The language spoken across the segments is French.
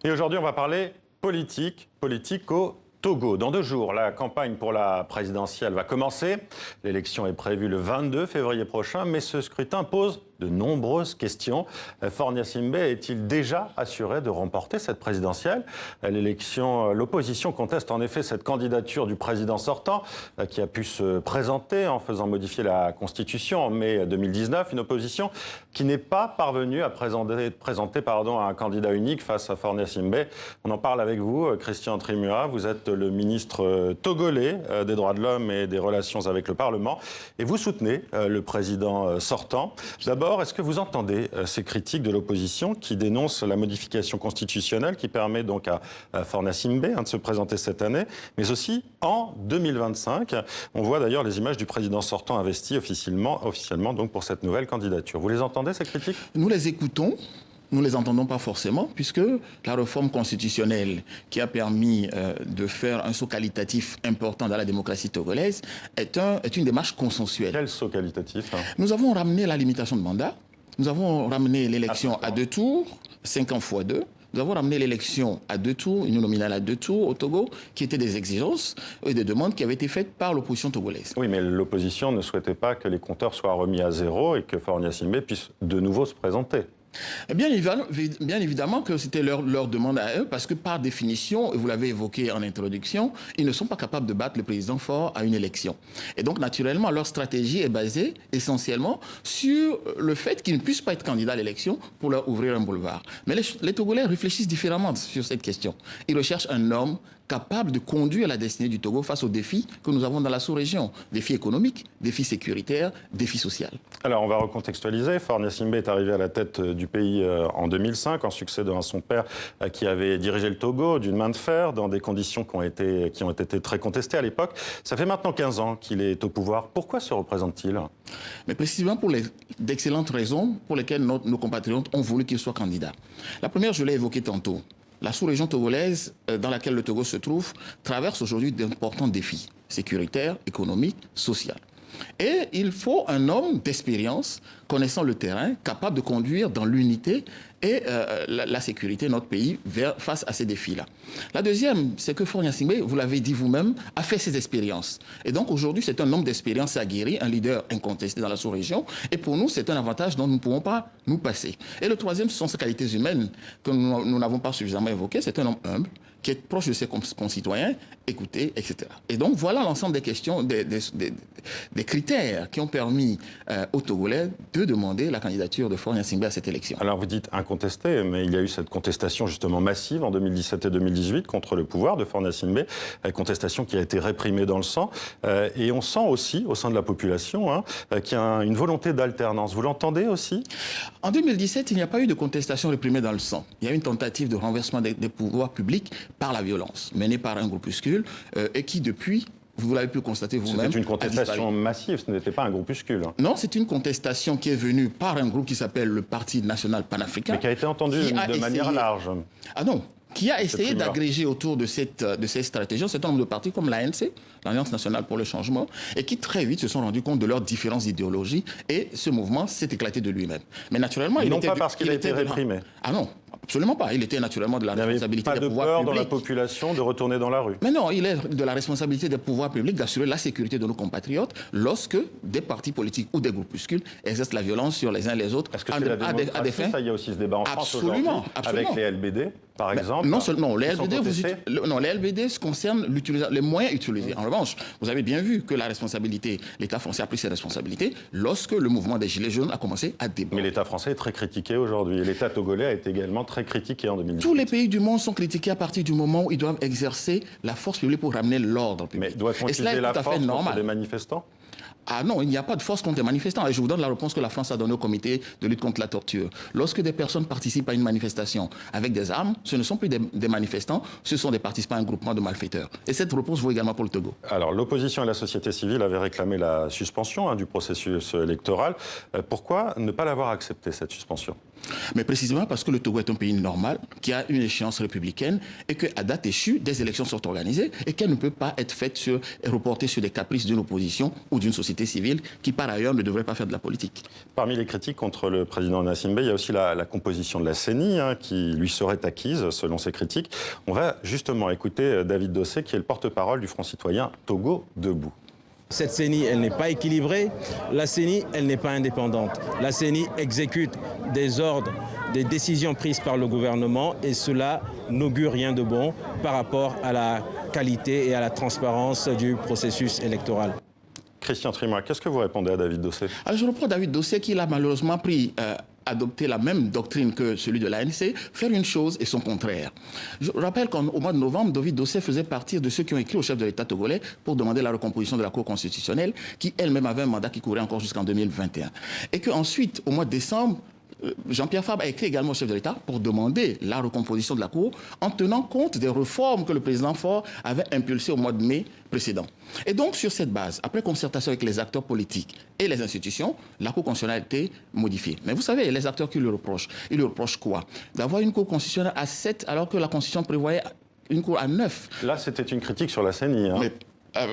Et aujourd'hui, on va parler politique au Togo. Dans 2 jours, la campagne pour la présidentielle va commencer. L'élection est prévue le 22 février prochain, mais ce scrutin pose de nombreuses questions. Faure Gnassingbé est-il déjà assuré de remporter cette présidentielle? L'opposition conteste en effet cette candidature du président sortant qui a pu se présenter en faisant modifier la Constitution en mai 2019. Une opposition qui n'est pas parvenue à présenter un candidat unique face à Faure Gnassingbé. On en parle avec vous, Christian Trimua. Vous êtes le ministre togolais des droits de l'homme et des relations avec le Parlement. Et vous soutenez le président sortant. D'abord, est-ce que vous entendez ces critiques de l'opposition qui dénoncent la modification constitutionnelle qui permet donc à Faure Gnassingbé de se présenter cette année, mais aussi en 2025? On voit d'ailleurs les images du président sortant investi officiellement donc pour cette nouvelle candidature. Vous les entendez, ces critiques? Nous les écoutons. Nous ne les entendons pas forcément, puisque la réforme constitutionnelle qui a permis de faire un saut qualitatif important dans la démocratie togolaise est une démarche consensuelle. Quel saut qualitatif? Nous avons ramené la limitation de mandat, nous avons ramené l'élection à 2 tours, 5 ans x 2. Nous avons ramené l'élection à 2 tours, une nominale à 2 tours au Togo, qui étaient des exigences et des demandes qui avaient été faites par l'opposition togolaise. Oui, mais l'opposition ne souhaitait pas que les compteurs soient remis à zéro et que Faure Gnassingbé puisse de nouveau se présenter. Bien évidemment que c'était leur demande à eux, parce que par définition, et vous l'avez évoqué en introduction, ils ne sont pas capables de battre le président Faure à une élection. Et donc, naturellement, leur stratégie est basée essentiellement sur le fait qu'ils ne puissent pas être candidats à l'élection pour leur ouvrir un boulevard. Mais les Togolais réfléchissent différemment sur cette question. Ils recherchent un homme capable de conduire la destinée du Togo face aux défis que nous avons dans la sous-région. Défis économiques, défis sécuritaires, défis sociaux. Alors, on va recontextualiser. Faure Gnassingbé est arrivé à la tête du pays en 2005, en succédant à son père qui avait dirigé le Togo d'une main de fer dans des conditions qui ont été très contestées à l'époque. Ça fait maintenant 15 ans qu'il est au pouvoir. Pourquoi se représente-t-il? Mais précisément pour d'excellentes raisons pour lesquelles nos compatriotes ont voulu qu'il soit candidat. La première, je l'ai évoquée tantôt. La sous-région togolaise dans laquelle le Togo se trouve traverse aujourd'hui d'importants défis sécuritaires, économiques, sociaux. Et il faut un homme d'expérience, connaissant le terrain, capable de conduire dans l'unité et la sécurité de notre pays face à ces défis-là. La deuxième, c'est que Faure Gnassingbé, vous l'avez dit vous-même, a fait ses expériences. Et donc aujourd'hui, c'est un homme d'expérience aguerri, un leader incontesté dans la sous-région. Et pour nous, c'est un avantage dont nous ne pouvons pas nous passer. Et le troisième, ce sont ses qualités humaines que nous n'avons pas suffisamment évoquées. C'est un homme humble, qui est proche de ses concitoyens, écouté, etc. Et donc voilà l'ensemble des questions, des critères qui ont permis aux Togolais de demander la candidature de Faure Gnassingbé à cette élection. Alors vous dites incontesté, mais il y a eu cette contestation justement massive en 2017 et 2018 contre le pouvoir de Faure Gnassingbé, contestation qui a été réprimée dans le sang. Et on sent aussi, au sein de la population, qu'il y a une volonté d'alternance. Vous l'entendez aussi? En 2017, il n'y a pas eu de contestation réprimée dans le sang. Il y a eu une tentative de renversement des pouvoirs publics par la violence, menée par un groupuscule et qui, depuis, vous l'avez pu constater vous-même. C'était une contestation massive, ce n'était pas un groupuscule. Non, c'est une contestation qui est venue par un groupe qui s'appelle le Parti national panafricain. Mais qui a été entendu de manière large. Ah non, qui a essayé d'agréger autour de cette stratégie un certain nombre de partis comme l'ANC, l'Alliance nationale pour le changement, et qui très vite se sont rendus compte de leurs différences d'idéologie, et ce mouvement s'est éclaté de lui-même. Mais naturellement, non pas parce qu'il a été réprimé. Ah non, absolument pas. Il était naturellement de la responsabilité des pouvoirs publics. Il n'y avait pas de peur dans la population de retourner dans la rue. Mais non, il est de la responsabilité des pouvoirs publics d'assurer la sécurité de nos compatriotes lorsque des partis politiques ou des groupuscules exercent la violence sur les uns et les autres. Est-ce que c'est la démocratie? Ça, il y a aussi ce débat en France aujourd'hui, avec les LBD, par exemple. Non, les LBD concernent les moyens utilisés. En revanche, vous avez bien vu que la responsabilité, l'État français a pris ses responsabilités lorsque le mouvement des Gilets jaunes a commencé à déborder. Mais l'État français est très critiqué aujourd'hui. L'État togolais a été également très critiqué en 2018. Tous les pays du monde sont critiqués à partir du moment où ils doivent exercer la force publique pour ramener l'ordre public. Mais doit-on utiliser la force contre des manifestants? Ah non, il n'y a pas de force contre les manifestants. Et je vous donne la réponse que la France a donnée au comité de lutte contre la torture. Lorsque des personnes participent à une manifestation avec des armes, ce ne sont plus des manifestants, ce sont des participants à un groupement de malfaiteurs. Et cette réponse vaut également pour le Togo. Alors, l'opposition et la société civile avaient réclamé la suspension du processus électoral. Pourquoi ne pas l'avoir accepté, cette suspension? Mais précisément parce que le Togo est un pays normal, qui a une échéance républicaine et qu'à date échue, des élections sont organisées et qu'elle ne peut pas être faite et reportée sur des caprices d'une opposition ou d'une société civile qui, par ailleurs, ne devrait pas faire de la politique. Parmi les critiques contre le président Gnassingbé, il y a aussi la composition de la CENI qui lui serait acquise, selon ses critiques. On va justement écouter David Dossé, qui est le porte-parole du Front citoyen Togo Debout. Cette CENI, elle n'est pas équilibrée. La CENI, elle n'est pas indépendante. La CENI exécute des ordres, des décisions prises par le gouvernement et cela n'augure rien de bon par rapport à la qualité et à la transparence du processus électoral. Christian Trimarc, qu'est-ce que vous répondez à David Dossé? Alors je reprends David Dossé qui a malheureusement adopté la même doctrine que celui de l'ANC, faire une chose et son contraire. Je rappelle qu'au mois de novembre, David Dossé faisait partie de ceux qui ont écrit au chef de l'État togolais pour demander la recomposition de la Cour constitutionnelle, qui elle-même avait un mandat qui courait encore jusqu'en 2021. Et qu'ensuite, au mois de décembre, Jean-Pierre Fabre a écrit également au chef de l'État pour demander la recomposition de la Cour en tenant compte des réformes que le président Faure avait impulsées au mois de mai précédent. Et donc, sur cette base, après concertation avec les acteurs politiques et les institutions, la Cour constitutionnelle a été modifiée. Mais vous savez, les acteurs qui lui reprochent, ils lui reprochent quoi? D'avoir une Cour constitutionnelle à 7 alors que la Constitution prévoyait une Cour à 9. Là, c'était une critique sur la CENI. Mais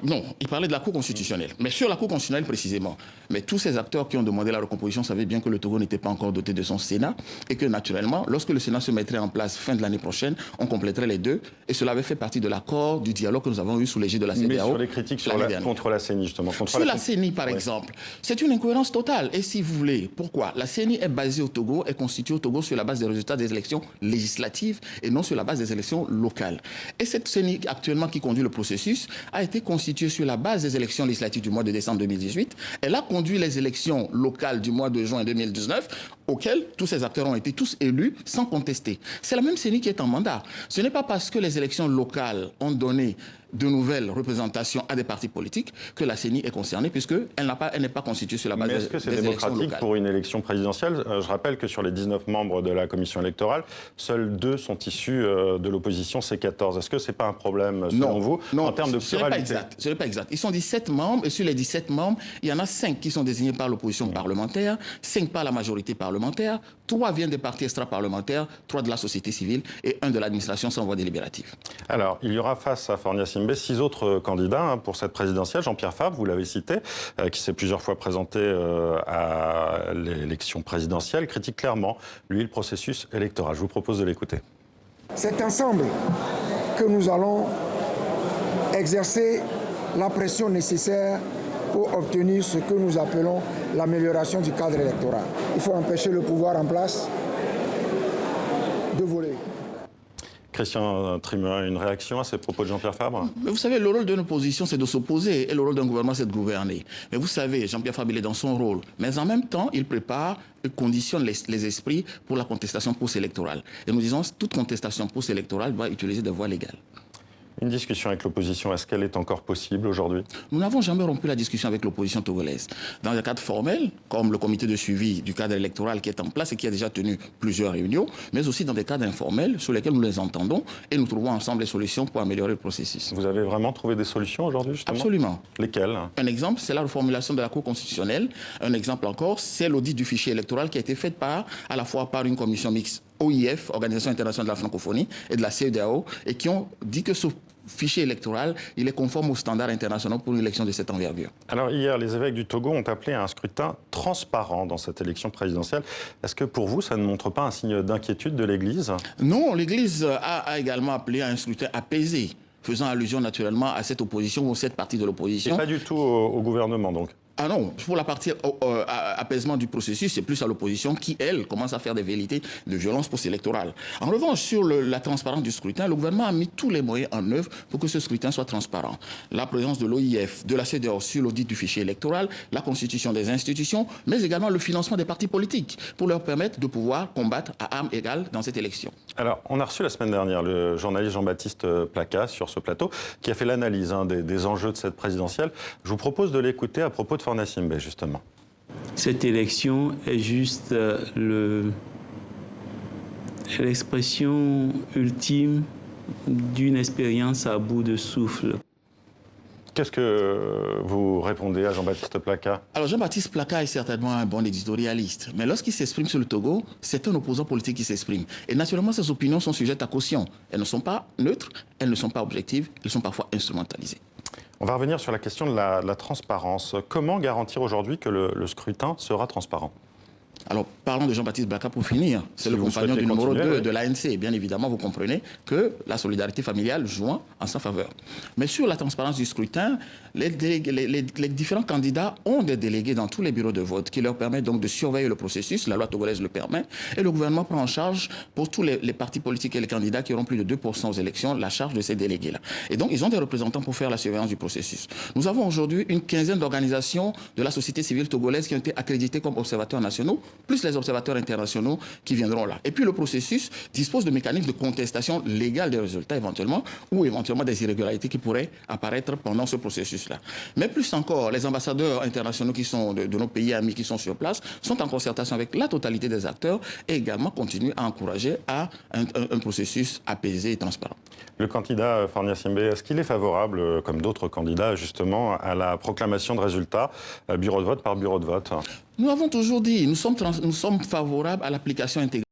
non, il parlait de la Cour constitutionnelle. Mais sur la Cour constitutionnelle précisément. Mais tous ces acteurs qui ont demandé la recomposition savaient bien que le Togo n'était pas encore doté de son Sénat et que naturellement, lorsque le Sénat se mettrait en place fin de l'année prochaine, on compléterait les deux. Et cela avait fait partie de l'accord, du dialogue que nous avons eu sous l'égide de la CEDEAO. Mais sur les critiques contre la CENI, justement. Sur la CENI, par exemple, c'est une incohérence totale. Et si vous voulez, pourquoi? La CENI est basée au Togo, est constituée au Togo sur la base des résultats des élections législatives et non sur la base des élections locales. Et cette CENI, actuellement, qui conduit le processus, a été constituée sur la base des élections législatives du mois de décembre 2018. Elle a conduit les élections locales du mois de juin 2019, auxquelles tous ces acteurs ont été tous élus sans contester. C'est la même CENI qui est en mandat. Ce n'est pas parce que les élections locales ont donné de nouvelles représentations à des partis politiques que la CENI est concernée, puisqu'elle n'est pas constituée sur la base des élections locales. Mais est-ce que c'est démocratique pour une élection présidentielle? Je rappelle que sur les 19 membres de la commission électorale, seuls 2 sont issus de l'opposition, c'est 14. Est-ce que ce n'est pas un problème, selon vous, en termes de pluralité? Ce n'est pas exact. Ils sont 17 membres, et sur les 17 membres, il y en a 5 qui sont désignés par l'opposition parlementaire, 5 par la majorité parlementaire, 3 viennent des partis extra-parlementaires, 3 de la société civile et 1 de l'administration sans voix délibérative. Alors, il y aura face à Faure Gnassingbé 6 autres candidats pour cette présidentielle. Jean-Pierre Fabre, vous l'avez cité, qui s'est plusieurs fois présenté à l'élection présidentielle, critique clairement, lui, le processus électoral. Je vous propose de l'écouter. C'est ensemble que nous allons exercer la pression nécessaire pour obtenir ce que nous appelons l'amélioration du cadre électoral. Il faut empêcher le pouvoir en place de voler. Christian Trimarc, une réaction à ces propos de Jean-Pierre Fabre? Mais vous savez, le rôle d'une opposition, c'est de s'opposer, et le rôle d'un gouvernement, c'est de gouverner. Mais vous savez, Jean-Pierre Fabre, il est dans son rôle. Mais en même temps, il prépare, il conditionne les esprits pour la contestation post-électorale. Et nous disons, toute contestation post-électorale doit utiliser des voies légales. Une discussion avec l'opposition, est-ce qu'elle est encore possible aujourd'hui? Nous n'avons jamais rompu la discussion avec l'opposition togolaise. Dans un cadre formel, comme le comité de suivi du cadre électoral qui est en place et qui a déjà tenu plusieurs réunions, mais aussi dans des cadres informels sur lesquels nous les entendons et nous trouvons ensemble les solutions pour améliorer le processus. Vous avez vraiment trouvé des solutions aujourd'hui, justement? Absolument. Lesquelles? Un exemple, c'est la reformulation de la Cour constitutionnelle. Un exemple encore, c'est l'audit du fichier électoral qui a été fait à la fois par une commission mixte OIF, Organisation internationale de la francophonie, et de la CEDEAO, et qui ont dit que ce fichier électoral, il est conforme aux standards internationaux pour une élection de cette envergure. Alors hier, les évêques du Togo ont appelé à un scrutin transparent dans cette élection présidentielle. Est-ce que pour vous, ça ne montre pas un signe d'inquiétude de l'Église? Non, l'Église a également appelé à un scrutin apaisé, faisant allusion naturellement à cette opposition ou cette partie de l'opposition. Et pas du tout au gouvernement, donc? Ah non, pour la partie apaisement du processus, c'est plus à l'opposition qui, elle, commence à faire des velléités de violence post-électorale. En revanche, sur la transparence du scrutin, le gouvernement a mis tous les moyens en œuvre pour que ce scrutin soit transparent. La présence de l'OIF, de la CEDEAO sur l'audit du fichier électoral, la constitution des institutions, mais également le financement des partis politiques pour leur permettre de pouvoir combattre à armes égales dans cette élection. Alors, on a reçu la semaine dernière le journaliste Jean-Baptiste Placas sur ce plateau qui a fait l'analyse des enjeux de cette présidentielle. Je vous propose de l'écouter à propos de Faure Gnassingbé, justement. Cette élection est juste l'expression ultime d'une expérience à bout de souffle. Qu'est-ce que vous répondez à Jean-Baptiste Plaka? Alors Jean-Baptiste Plaka est certainement un bon éditorialiste, mais lorsqu'il s'exprime sur le Togo, c'est un opposant politique qui s'exprime. Et naturellement, ses opinions sont sujettes à caution. Elles ne sont pas neutres, elles ne sont pas objectives, elles sont parfois instrumentalisées. On va revenir sur la question de la transparence. Comment garantir aujourd'hui que le scrutin sera transparent? Alors, parlons de Jean-Baptiste Plaka pour finir. C'est le compagnon du numéro 2 de l'ANC. Bien évidemment, vous comprenez que la solidarité familiale joue en sa faveur. Mais sur la transparence du scrutin, les différents candidats ont des délégués dans tous les bureaux de vote qui leur permettent donc de surveiller le processus. La loi togolaise le permet. Et le gouvernement prend en charge, pour tous les partis politiques et les candidats qui auront plus de 2% aux élections, la charge de ces délégués-là. Et donc, ils ont des représentants pour faire la surveillance du processus. Nous avons aujourd'hui une quinzaine d'organisations de la société civile togolaise qui ont été accréditées comme observateurs nationaux, plus les observateurs internationaux qui viendront là. Et puis le processus dispose de mécanismes de contestation légale des résultats éventuellement, ou éventuellement des irrégularités qui pourraient apparaître pendant ce processus-là. Mais plus encore, les ambassadeurs internationaux qui sont de nos pays amis qui sont sur place sont en concertation avec la totalité des acteurs et également continuent à encourager à un processus apaisé et transparent. Le candidat Fornia Siembe, est-ce qu'il est favorable, comme d'autres candidats, justement, à la proclamation de résultats, bureau de vote par bureau de vote? Nous avons toujours dit, nous sommes favorables à l'application intégrale